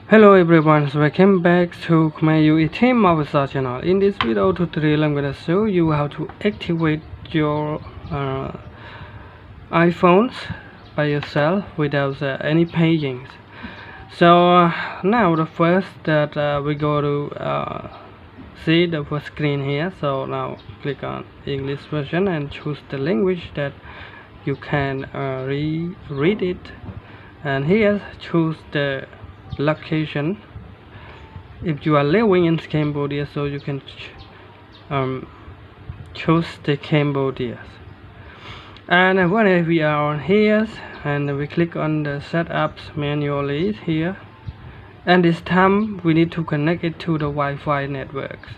Hello everyone, so welcome back to Khmerue team of our channel. In this video tutorial, I'm gonna show you how to activate your iPhones by yourself without any pagings. So now the first that we go to see the first screen here. So now click on English version and choose the language that you can read it, and here choose the location. If you are living in Cambodia, so you can choose the Cambodia. And when we are on here and we click on the setups manually here, and this time we need to connect it to the Wi-Fi networks,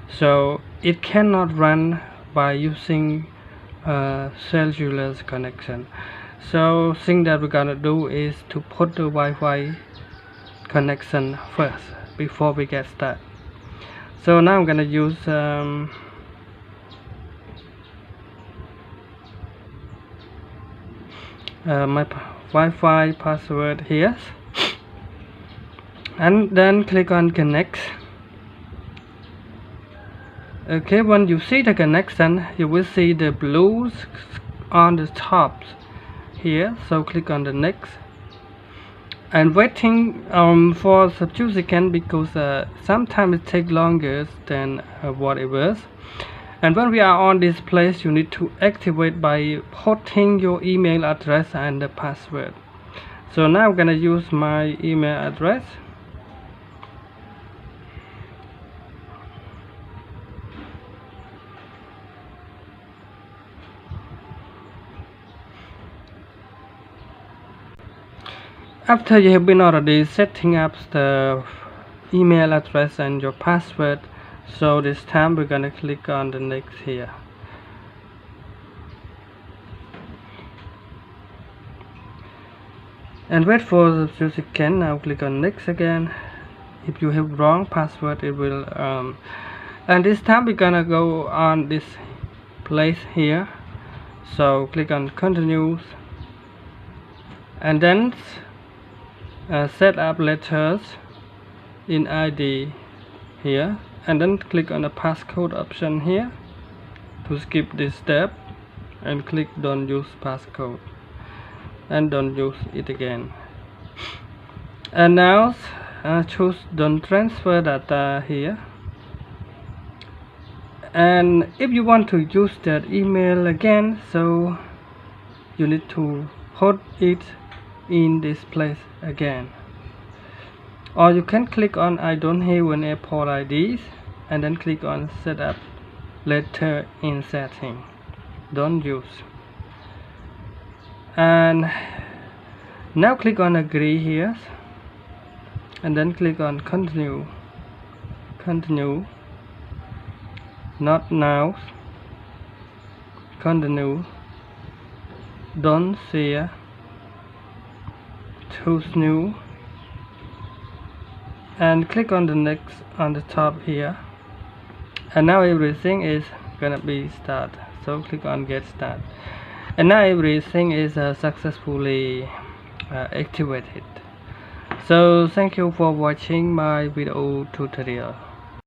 so it cannot run by using cellular connection. So thing that we're gonna do is to put the Wi-Fi connection first before we get started. So now I'm gonna use my Wi-Fi password here, and then click on connect. Okay, when you see the connection, you will see the blues on the top here, so click on the next and waiting for a few seconds, because sometimes it takes longer than what it was. And when we are on this place, you need to activate by putting your email address and the password. So now I'm gonna use my email address. After you have been already setting up the email address and your password, so this time we're gonna click on the next here. And wait for a few seconds. Now click on next again. If you have wrong password, it will and this time we're gonna go on this place here, so click on continue, and then set up letters in ID here, and then click on the passcode option here to skip this step, and click don't use passcode and don't use it again. And now choose don't transfer data here, and if you want to use that email again, so you need to put it in this place again, or you can click on I don't have an Apple ID and then click on set up letter in setting, don't use. And now click on agree here, and then click on continue, not now, continue, don't share, choose new, and click on the next on the top here. And now everything is gonna be start, so click on get start, and now everything is successfully activated. So thank you for watching my video tutorial.